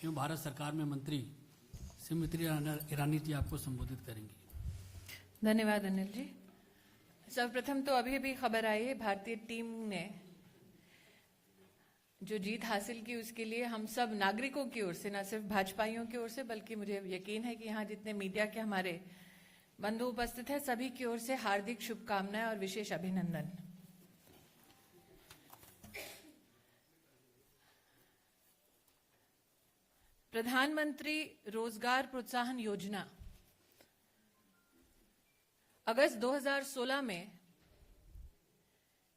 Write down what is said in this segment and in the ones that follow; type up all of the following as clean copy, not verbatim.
एवं भारत सरकार में मंत्री स्मृति ईरानी जी आपको संबोधित करेंगी। धन्यवाद अनिल जी। सर्वप्रथम तो अभी खबर आई है, भारतीय टीम ने जो जीत हासिल की उसके लिए हम सब नागरिकों की ओर से, न सिर्फ भाजपाइयों की ओर से, बल्कि मुझे यकीन है कि यहाँ जितने मीडिया के हमारे बंधु उपस्थित हैं सभी की ओर से हार्दिक शुभकामनाएं और विशेष अभिनंदन। प्रधानमंत्री रोजगार प्रोत्साहन योजना अगस्त 2016 में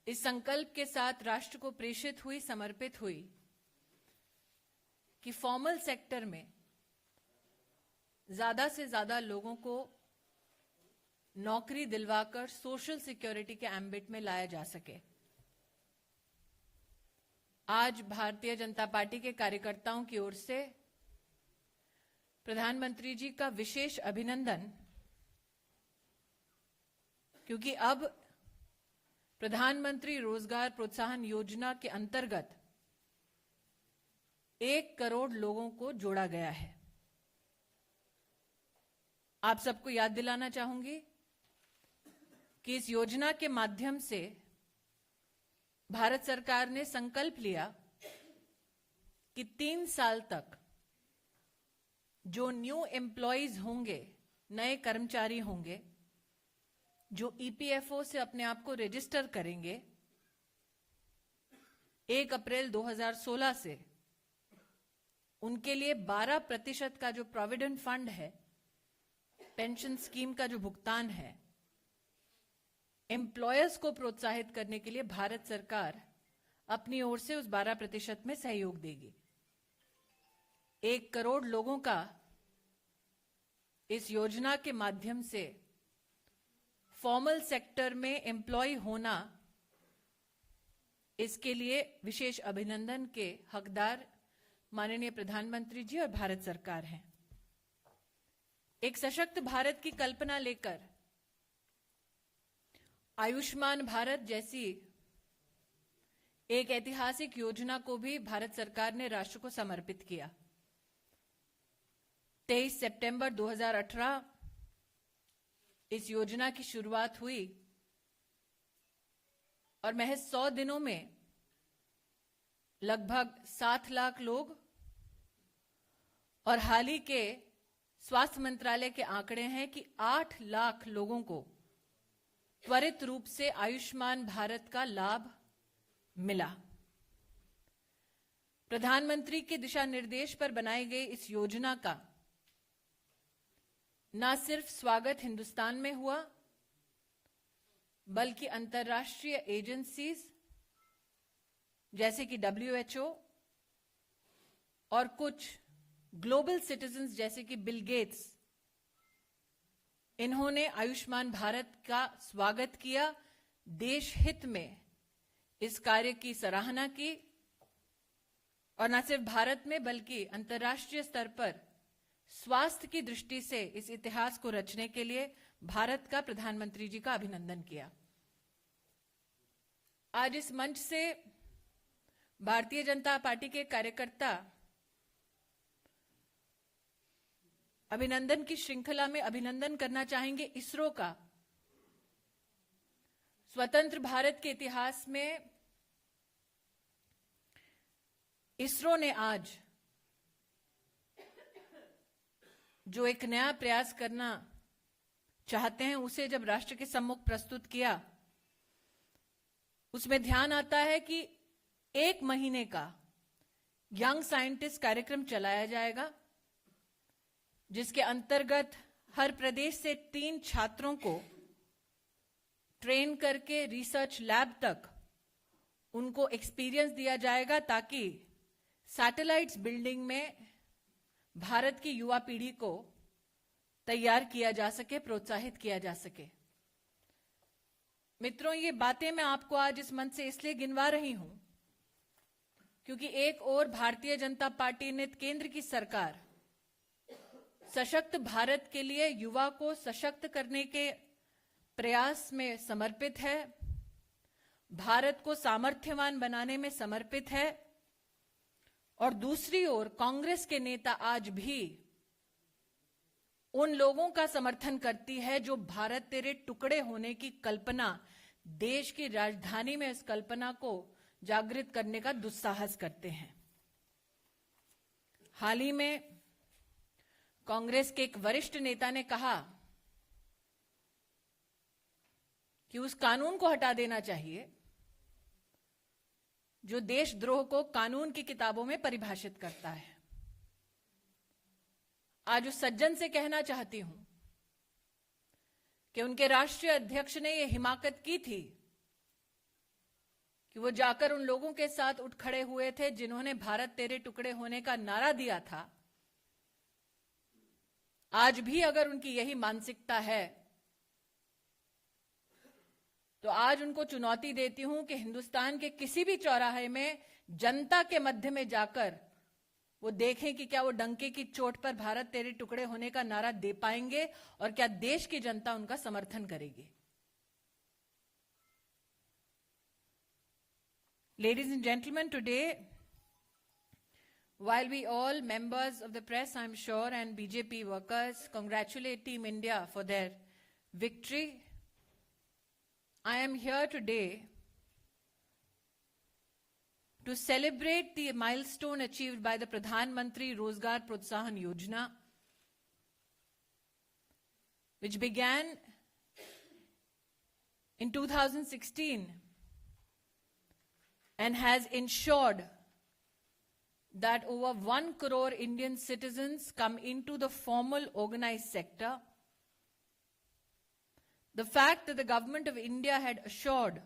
इस संकल्प के साथ राष्ट्र को प्रेषित हुई, समर्पित हुई कि फॉर्मल सेक्टर में ज्यादा से ज्यादा लोगों को नौकरी दिलवाकर सोशल सिक्योरिटी के एम्बिट में लाया जा सके। आज भारतीय जनता पार्टी के कार्यकर्ताओं की ओर से प्रधानमंत्री जी का विशेष अभिनंदन, क्योंकि अब प्रधानमंत्री रोजगार प्रोत्साहन योजना के अंतर्गत 1 करोड़ लोगों को जोड़ा गया है। आप सबको याद दिलाना चाहूंगी कि इस योजना के माध्यम से भारत सरकार ने संकल्प लिया कि 3 साल तक जो न्यू एम्प्लॉइज होंगे, नए कर्मचारी होंगे, जो ईपीएफओ से अपने आप को रजिस्टर करेंगे, 1 अप्रैल 2016 से उनके लिए 12% का जो प्रोविडेंट फंड है, पेंशन स्कीम का जो भुगतान है, एम्प्लॉयर्स को प्रोत्साहित करने के लिए भारत सरकार अपनी ओर से उस 12% में सहयोग देगी। 1 करोड़ लोगों का इस योजना के माध्यम से फॉर्मल सेक्टर में एम्प्लॉय होना, इसके लिए विशेष अभिनंदन के हकदार माननीय प्रधानमंत्री जी और भारत सरकार हैं। एक सशक्त भारत की कल्पना लेकर आयुष्मान भारत जैसी एक ऐतिहासिक योजना को भी भारत सरकार ने राष्ट्र को समर्पित किया। 23 सितंबर 2018 इस योजना की शुरुआत हुई और महज 100 दिनों में लगभग 7 लाख लोग, और हाल ही के स्वास्थ्य मंत्रालय के आंकड़े हैं कि 8 लाख लोगों को त्वरित रूप से आयुष्मान भारत का लाभ मिला। प्रधानमंत्री के दिशा निर्देश पर बनाई गई इस योजना का न सिर्फ स्वागत हिंदुस्तान में हुआ, बल्कि अंतर्राष्ट्रीय एजेंसीज जैसे कि WHO और कुछ ग्लोबल सिटीजन्स जैसे कि बिल गेट्स, इन्होंने आयुष्मान भारत का स्वागत किया, देश हित में इस कार्य की सराहना की, और न सिर्फ भारत में बल्कि अंतर्राष्ट्रीय स्तर पर स्वास्थ्य की दृष्टि से इस इतिहास को रचने के लिए भारत का प्रधानमंत्री जी का अभिनंदन किया। आज इस मंच से भारतीय जनता पार्टी के कार्यकर्ता अभिनंदन की श्रृंखला में अभिनंदन करना चाहेंगे इसरो का। स्वतंत्र भारत के इतिहास में इसरो ने आज जो एक नया प्रयास करना चाहते हैं, उसे जब राष्ट्र के सम्मुख प्रस्तुत किया, उसमें ध्यान आता है कि 1 महीने का यंग साइंटिस्ट कार्यक्रम चलाया जाएगा, जिसके अंतर्गत हर प्रदेश से 3 छात्रों को ट्रेन करके रिसर्च लैब तक उनको एक्सपीरियंस दिया जाएगा, ताकि सैटेलाइट्स बिल्डिंग में भारत की युवा पीढ़ी को तैयार किया जा सके, प्रोत्साहित किया जा सके। मित्रों, ये बातें मैं आपको आज इस मंच से इसलिए गिनवा रही हूं क्योंकि एक ओर भारतीय जनता पार्टी ने केंद्र की सरकार सशक्त भारत के लिए युवा को सशक्त करने के प्रयास में समर्पित है, भारत को सामर्थ्यवान बनाने में समर्पित है, और दूसरी ओर कांग्रेस के नेता आज भी उन लोगों का समर्थन करती है जो भारत तेरे टुकड़े होने की कल्पना, देश की राजधानी में इस कल्पना को जागृत करने का दुस्साहस करते हैं। हाल ही में कांग्रेस के एक वरिष्ठ नेता ने कहा कि उस कानून को हटा देना चाहिए जो देशद्रोह को कानून की किताबों में परिभाषित करता है। आज उस सज्जन से कहना चाहती हूं कि उनके राष्ट्रीय अध्यक्ष ने यह हिमाकत की थी कि वो जाकर उन लोगों के साथ उठ खड़े हुए थे जिन्होंने भारत तेरे टुकड़े होने का नारा दिया था। आज भी अगर उनकी यही मानसिकता है तो आज उनको चुनौती देती हूं कि हिंदुस्तान के किसी भी चौराहे में जनता के मध्य में जाकर वो देखें कि क्या वो डंके की चोट पर भारत तेरे टुकड़े होने का नारा दे पाएंगे और क्या देश की जनता उनका समर्थन करेगी। Ladies and gentlemen, today, while we all members of the press, I'm sure, and BJP workers congratulate Team India for their victory, I am here today to celebrate the milestone achieved by the Pradhan Mantri Rozgar Protsahan Yojana, which began in 2016 and has ensured that over 1 crore Indian citizens come into the formal organized sector. The fact that the government of India had assured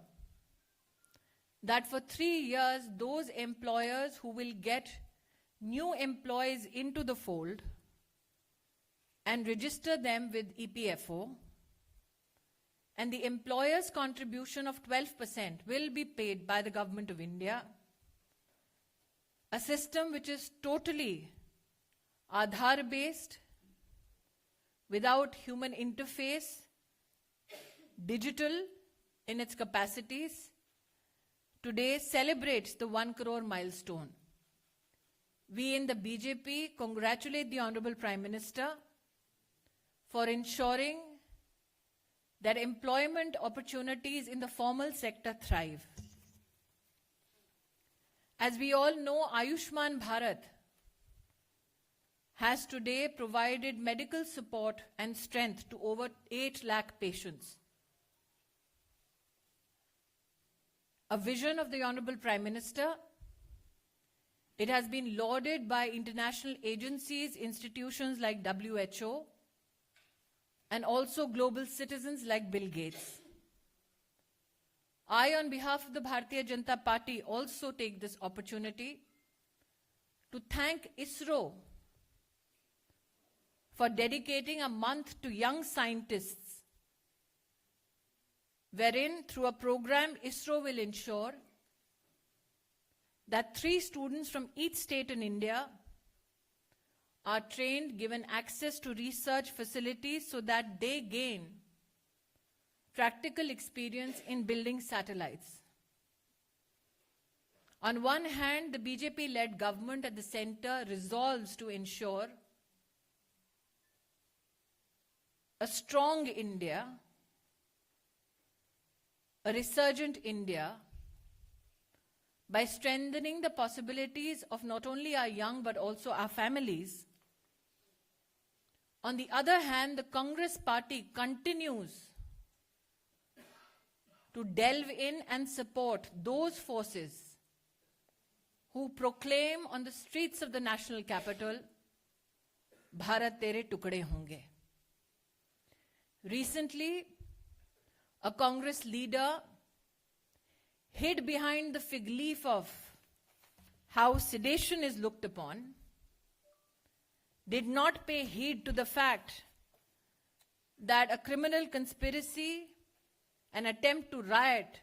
that for 3 years those employers who will get new employees into the fold and register them with EPFO, and the employer's contribution of 12% will be paid by the government of India, a system which is totally Aadhaar based, without human interface, digital in its capacities, today celebrates the 1 crore milestone. We in the BJP congratulate the Honorable Prime Minister for ensuring that employment opportunities in the formal sector thrive. As we all know, Ayushman Bharat has today provided medical support and strength to over 8 lakh patients. A vision of the Honorable Prime Minister. It has been lauded by international agencies, institutions like WHO, and also global citizens like Bill Gates. I, on behalf of the Bharatiya Janata Party, also take this opportunity to thank ISRO for dedicating a month to young scientists, wherein through a program ISRO will ensure that 3 students from each state in India are trained, given access to research facilities so that they gain practical experience in building satellites. On one hand, the BJP-led government at the center resolves to ensure a strong India, a resurgent India, by strengthening the possibilities of not only our young but also our families. On the other hand, the Congress party continues to delve in and support those forces who proclaim on the streets of the national capital, Bharat tere tukde honge. Recently, a Congress leader hid behind the fig leaf of how sedition is looked upon, did not pay heed to the fact that a criminal conspiracy, an attempt to riot,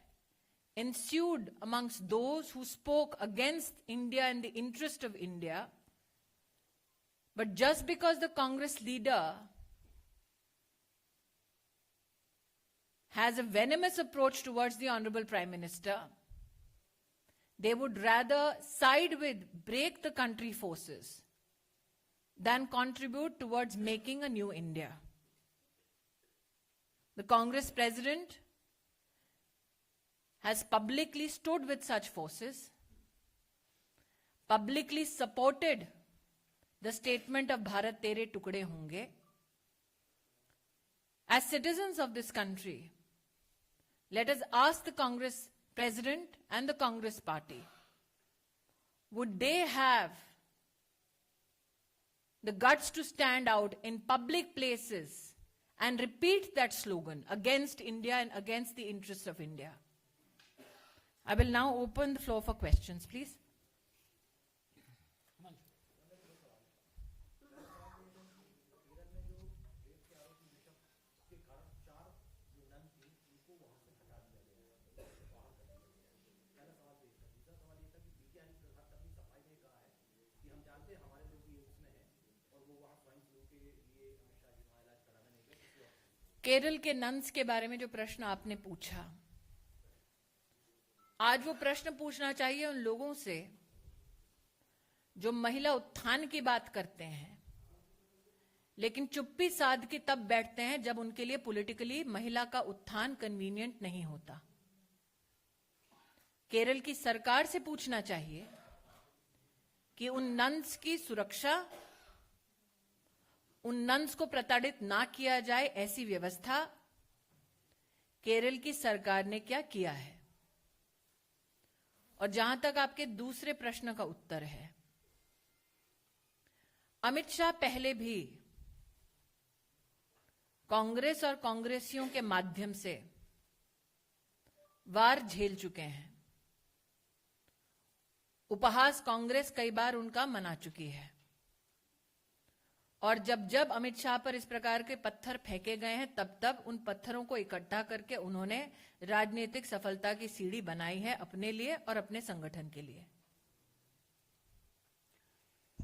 ensued amongst those who spoke against India and the interest of India. But just because the Congress leader has a venomous approach towards the Honorable Prime Minister, they would rather side with, break the country forces than contribute towards making a new India. The Congress president has publicly stood with such forces, publicly supported the statement of Bharat Tere Tukde Honge. As citizens of this country, let us ask the Congress president and the Congress party, would they have the guts to stand out in public places and repeat that slogan against India and against the interests of India? I will now open the floor for questions, please. Kerala के nuns के बारे में जो प्रश्न आपने पूछा, आज वो प्रश्न पूछना चाहिए उन लोगों से जो महिला उत्थान की बात करते हैं, लेकिन चुप्पी साध के तब बैठते हैं जब उनके लिए पॉलिटिकली महिला का उत्थान कन्वीनियंट नहीं होता। केरल की सरकार से पूछना चाहिए कि उन नन्स की सुरक्षा, उन नन्स को प्रताड़ित ना किया जाए, ऐसी व्यवस्था केरल की सरकार ने क्या किया है। और जहां तक आपके दूसरे प्रश्न का उत्तर है, अमित शाह पहले भी कांग्रेस और कांग्रेसियों के माध्यम से वार झेल चुके हैं। उपहास कांग्रेस कई बार उनका मना चुकी है, और जब जब अमित शाह पर इस प्रकार के पत्थर फेंके गए हैं, तब तब उन पत्थरों को इकट्ठा करके उन्होंने राजनीतिक सफलता की सीढ़ी बनाई है अपने लिए और अपने संगठन के लिए।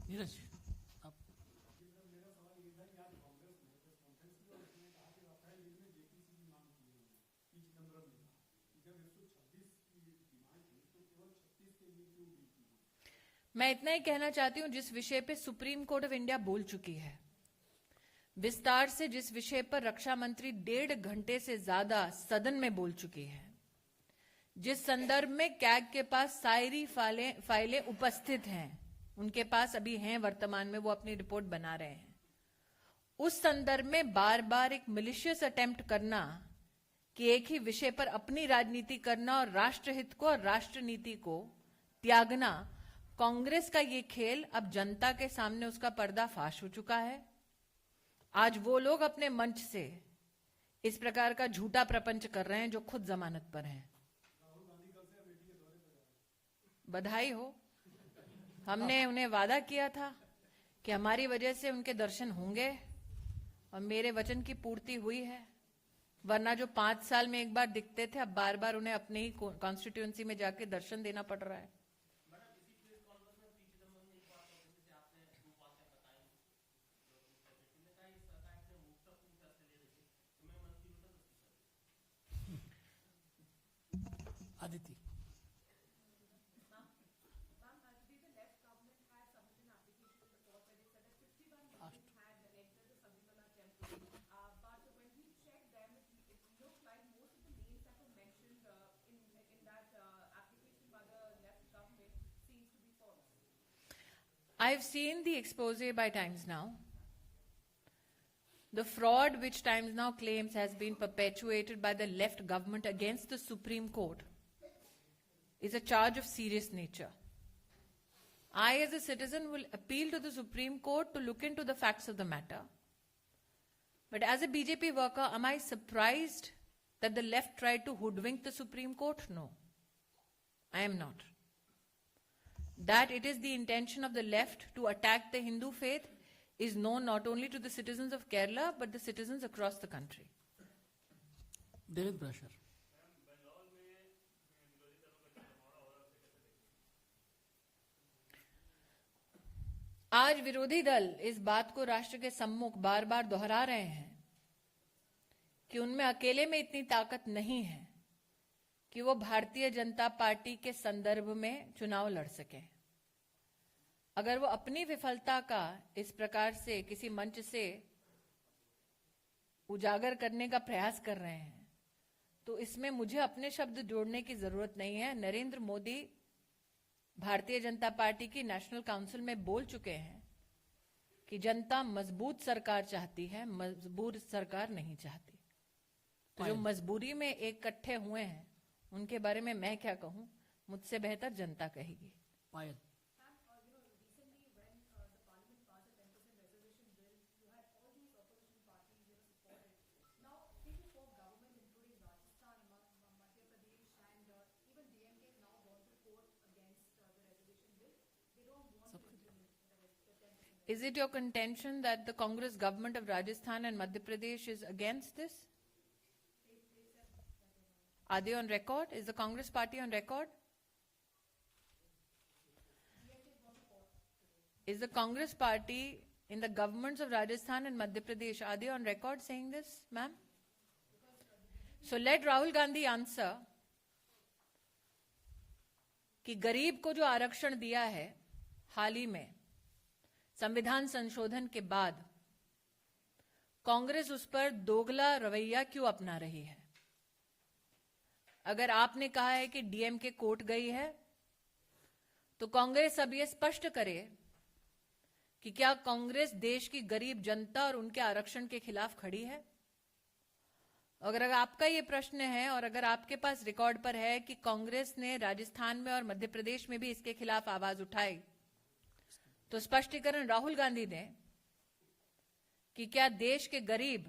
नीरज, आप मैं इतना ही कहना चाहती हूं, जिस विषय पे सुप्रीम कोर्ट ऑफ इंडिया बोल चुकी है विस्तार से, जिस विषय पर रक्षा मंत्री 1.5 घंटे से ज्यादा सदन में बोल चुकी है, जिस संदर्भ में कैग के पास सारी फाइलें उपस्थित हैं, उनके पास अभी हैं वर्तमान में, वो अपनी रिपोर्ट बना रहे हैं, उस संदर्भ में बार बार एक मिलिशियस अटेम्प्ट करना कि एक ही विषय पर अपनी राजनीति करना और राष्ट्रहित को और राष्ट्र नीति को त्यागना, कांग्रेस का ये खेल अब जनता के सामने उसका पर्दाफाश हो चुका है। आज वो लोग अपने मंच से इस प्रकार का झूठा प्रपंच कर रहे हैं जो खुद जमानत पर हैं। बधाई हो, हमने उन्हें वादा किया था कि हमारी वजह से उनके दर्शन होंगे और मेरे वचन की पूर्ति हुई है। वरना जो 5 साल में एक बार दिखते थे, अब बार बार उन्हें अपने ही कॉन्स्टिट्यूएंसी में जाके दर्शन देना पड़ रहा है। Aditi, I've seen the expose by Times Now. The fraud which Times Now claims has been perpetuated by the left government against the Supreme Court is a charge of serious nature. I, as a citizen, will appeal to the Supreme Court to look into the facts of the matter. But as a BJP worker, am I surprised that the left tried to hoodwink the Supreme Court? No, I am not. That it is the intention of the left to attack the Hindu faith is known not only to the citizens of Kerala, but the citizens across the country. Devendra ब्राशर। आज विरोधी दल इस बात को राष्ट्र के सम्मुख बार बार दोहरा रहे हैं कि उनमें अकेले में इतनी ताकत नहीं है कि वो भारतीय जनता पार्टी के संदर्भ में चुनाव लड़ सके। अगर वो अपनी विफलता का इस प्रकार से किसी मंच से उजागर करने का प्रयास कर रहे हैं, तो इसमें मुझे अपने शब्द जोड़ने की जरूरत नहीं है। नरेंद्र मोदी भारतीय जनता पार्टी की नेशनल काउंसिल में बोल चुके हैं कि जनता मजबूत सरकार चाहती है, मजबूर सरकार नहीं चाहती। तो जो मजबूरी में इकट्ठे हुए हैं उनके बारे में मैं क्या कहूं, मुझसे बेहतर जनता कहेगी। पायल, Is it your contention that the Congress government of Rajasthan and Madhya Pradesh is against this? Are they on record? Is the Congress party on record? Is the Congress party in the governments of Rajasthan and Madhya Pradesh, are they on record saying this, ma'am? So let Rahul Gandhi answer कि गरीब को जो आरक्षण दिया है हाल ही में संविधान संशोधन के बाद, कांग्रेस उस पर दोगला रवैया क्यों अपना रही है? अगर आपने कहा है कि डीएमके कोर्ट गई है, तो कांग्रेस अब यह स्पष्ट करे कि क्या कांग्रेस देश की गरीब जनता और उनके आरक्षण के खिलाफ खड़ी है? अगर आपका ये प्रश्न है और अगर आपके पास रिकॉर्ड पर है कि कांग्रेस ने राजस्थान में और मध्य प्रदेश में भी इसके खिलाफ आवाज उठाई, तो स्पष्टीकरण राहुल गांधी ने कि क्या देश के गरीब,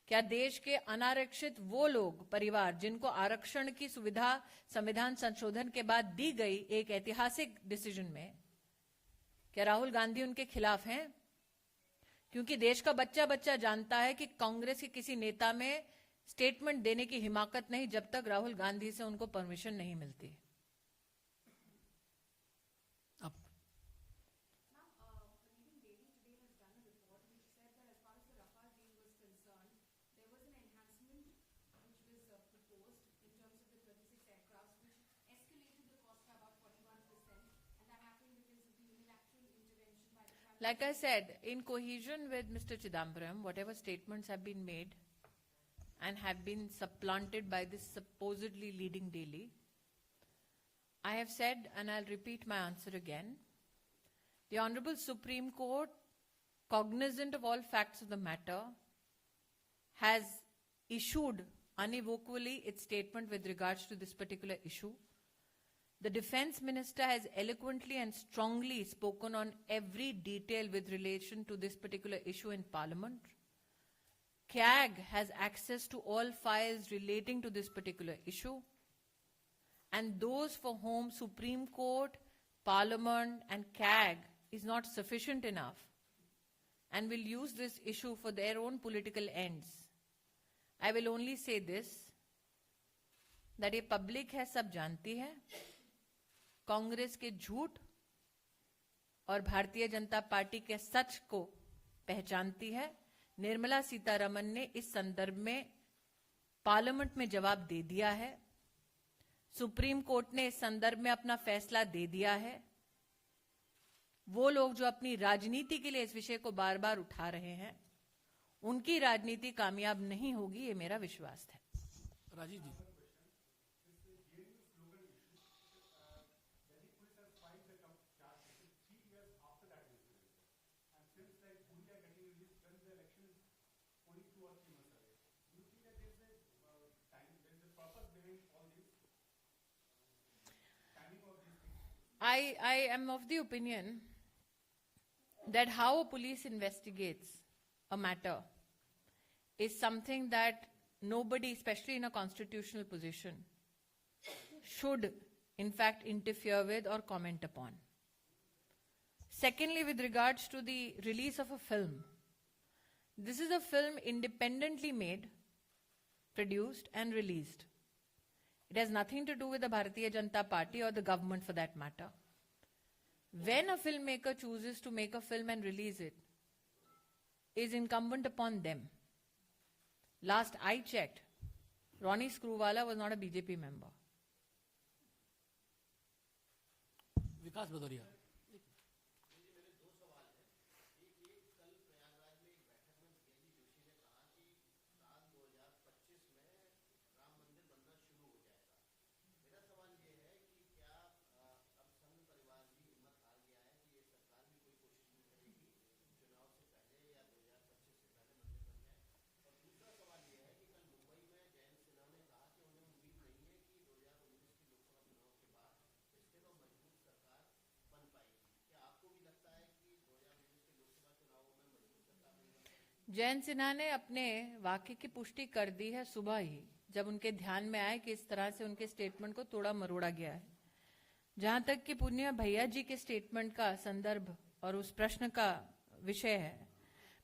क्या देश के अनारक्षित वो लोग, परिवार जिनको आरक्षण की सुविधा संविधान संशोधन के बाद दी गई एक ऐतिहासिक डिसीजन में, क्या राहुल गांधी उनके खिलाफ हैं? क्योंकि देश का बच्चा बच्चा जानता है कि कांग्रेस के किसी नेता में स्टेटमेंट देने की हिमाकत नहीं जब तक राहुल गांधी से उनको परमिशन नहीं मिलती। Like I said, in cohesion with Mr. Chidambaram, whatever statements have been made and have been supplanted by this supposedly leading daily, I have said, and I'll repeat my answer again, the Honorable Supreme Court, cognizant of all facts of the matter, has issued unequivocally its statement with regards to this particular issue. The Defence Minister has eloquently and strongly spoken on every detail with relation to this particular issue in Parliament. CAG has access to all files relating to this particular issue. And those for whom Supreme Court, Parliament and CAG is not sufficient enough and will use this issue for their own political ends, I will only say this, that ये public है, सब जानती है, कांग्रेस के झूठ और Bharatiya Janata party के सच को पहचानती है। निर्मला सीतारमण ने इस संदर्भ में पार्लियामेंट में जवाब दे दिया है। सुप्रीम कोर्ट ने इस संदर्भ में अपना फैसला दे दिया है। वो लोग जो अपनी राजनीति के लिए इस विषय को बार बार उठा रहे हैं, उनकी राजनीति कामयाब नहीं होगी, ये मेरा विश्वास है। राजीव जी, I am of the opinion that how a police investigates a matter is something that nobody, especially in a constitutional position, should in fact interfere with or comment upon. Secondly, with regards to the release of a film, this is a film independently made, produced and released. It has nothing to do with the Bharatiya Janata Party or the government for that matter. When a filmmaker chooses to make a film and release it, is incumbent upon them. Last I checked, Ronnie Screwvala was not a BJP member. विकास भदौरिया। जयंत सिन्हा ने अपने वाक्य की पुष्टि कर दी है सुबह ही, जब उनके ध्यान में आए कि इस तरह से उनके स्टेटमेंट को तोड़ा मरोड़ा गया है। जहां तक कि पुण्य भैया जी के स्टेटमेंट का संदर्भ और उस प्रश्न का विषय है,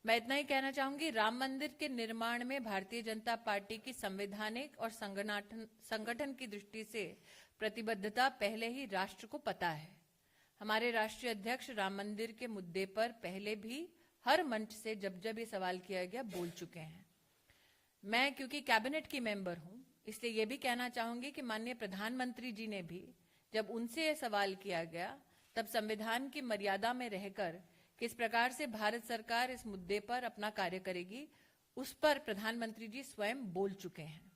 मैं इतना ही कहना चाहूंगी, राम मंदिर के निर्माण में भारतीय जनता पार्टी की संवैधानिक और संगठन की दृष्टि से प्रतिबद्धता पहले ही राष्ट्र को पता है। हमारे राष्ट्रीय अध्यक्ष राम मंदिर के मुद्दे पर पहले भी हर मंच से जब जब ये सवाल किया गया बोल चुके हैं। मैं क्योंकि कैबिनेट की मेंबर हूं, इसलिए ये भी कहना चाहूंगी कि माननीय प्रधानमंत्री जी ने भी जब उनसे ये सवाल किया गया तब संविधान की मर्यादा में रहकर किस प्रकार से भारत सरकार इस मुद्दे पर अपना कार्य करेगी, उस पर प्रधानमंत्री जी स्वयं बोल चुके हैं।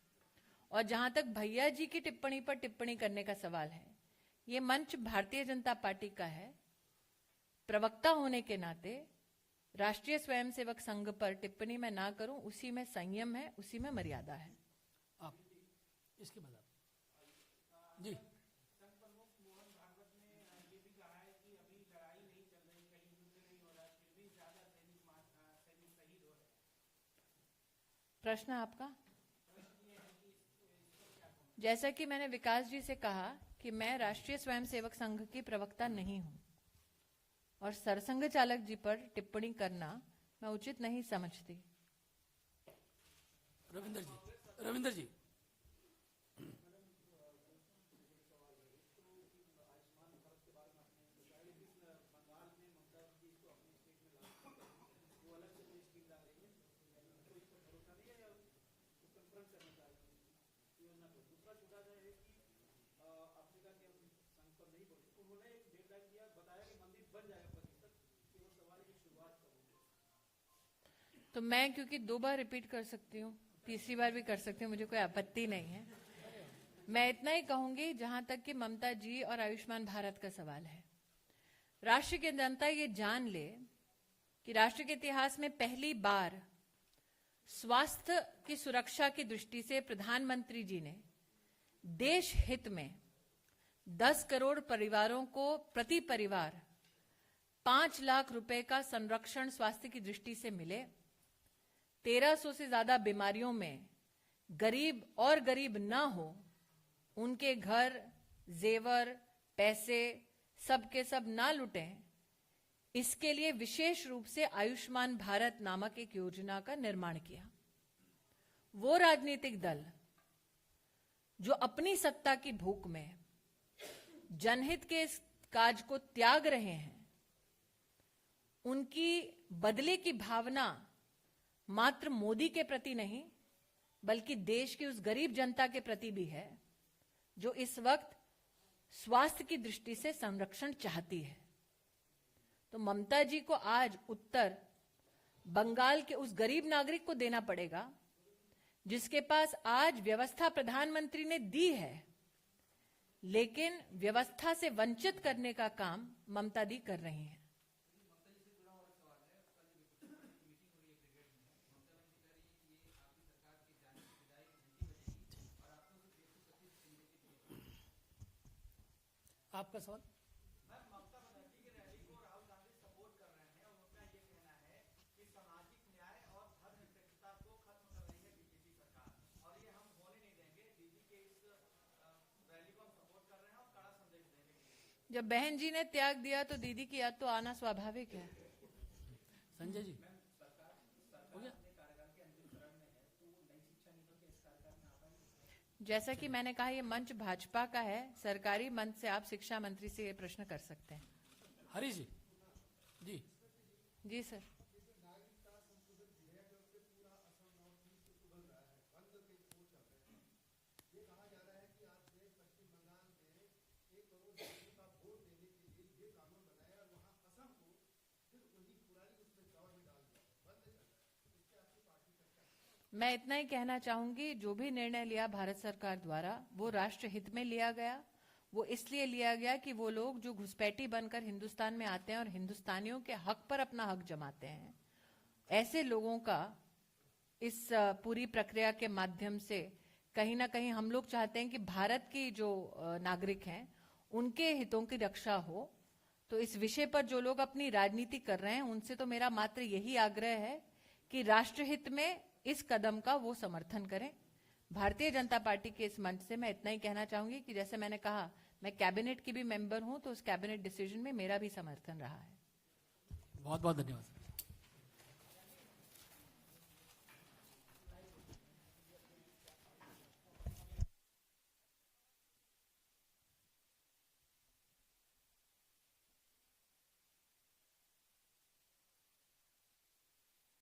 और जहां तक भैया जी की टिप्पणी पर टिप्पणी करने का सवाल है, ये मंच भारतीय जनता पार्टी का है। प्रवक्ता होने के नाते राष्ट्रीय स्वयंसेवक संघ पर टिप्पणी मैं ना करूं, उसी में संयम है, उसी में मर्यादा है। आप इसके बाद आप जी। प्रश्न आपका? जैसा कि मैंने विकास जी से कहा कि मैं राष्ट्रीय स्वयंसेवक संघ की प्रवक्ता नहीं हूं और सरसंघ चालक जी पर टिप्पणी करना मैं उचित नहीं समझती। रविंदर जी तो मैं क्योंकि 2 बार रिपीट कर सकती हूँ, तीसरी बार भी कर सकती हूँ, मुझे कोई आपत्ति नहीं है। मैं इतना ही कहूंगी, जहां तक कि ममता जी और आयुष्मान भारत का सवाल है, राष्ट्र की जनता ये जान ले कि राष्ट्र के इतिहास में पहली बार स्वास्थ्य की सुरक्षा की दृष्टि से प्रधानमंत्री जी ने देश हित में 10 करोड़ परिवारों को प्रति परिवार 5 लाख रुपए का संरक्षण स्वास्थ्य की दृष्टि से मिले। 1300 से ज्यादा बीमारियों में गरीब और गरीब ना हो, उनके घर, जेवर, पैसे सब के सब ना लुटें, इसके लिए विशेष रूप से आयुष्मान भारत नामक एक योजना का निर्माण किया। वो राजनीतिक दल जो अपनी सत्ता की भूख में जनहित के इस काज को त्याग रहे हैं, उनकी बदले की भावना मात्र मोदी के प्रति नहीं बल्कि देश की उस गरीब जनता के प्रति भी है जो इस वक्त स्वास्थ्य की दृष्टि से संरक्षण चाहती है। तो ममता जी को आज उत्तर बंगाल के उस गरीब नागरिक को देना पड़ेगा जिसके पास आज व्यवस्था प्रधानमंत्री ने दी है, लेकिन व्यवस्था से वंचित करने का काम ममता दी कर रही हैं। आपका सवाल? जब बहन जी ने त्याग दिया तो दीदी की याद तो आना स्वाभाविक है। संजय जी हो गया? जैसा कि मैंने कहा, ये मंच भाजपा का है, सरकारी मंच से आप शिक्षा मंत्री से ये प्रश्न कर सकते हैं। हरी जी जी जी सर। मैं इतना ही कहना चाहूंगी, जो भी निर्णय लिया भारत सरकार द्वारा वो राष्ट्र हित में लिया गया। वो इसलिए लिया गया कि वो लोग जो घुसपैठी बनकर हिंदुस्तान में आते हैं और हिंदुस्तानियों के हक पर अपना हक जमाते हैं, ऐसे लोगों का इस पूरी प्रक्रिया के माध्यम से कहीं ना कहीं हम लोग चाहते हैं कि भारत की जो नागरिक हैं उनके हितों की रक्षा हो। तो इस विषय पर जो लोग अपनी राजनीति कर रहे हैं उनसे तो मेरा मात्र यही आग्रह है कि राष्ट्रहित में इस कदम का वो समर्थन करें। भारतीय जनता पार्टी के इस मंच से मैं इतना ही कहना चाहूंगी कि जैसे मैंने कहा, मैं कैबिनेट की भी मेंबर हूं, तो उस कैबिनेट डिसीजन में मेरा भी समर्थन रहा है। बहुत बहुत धन्यवाद।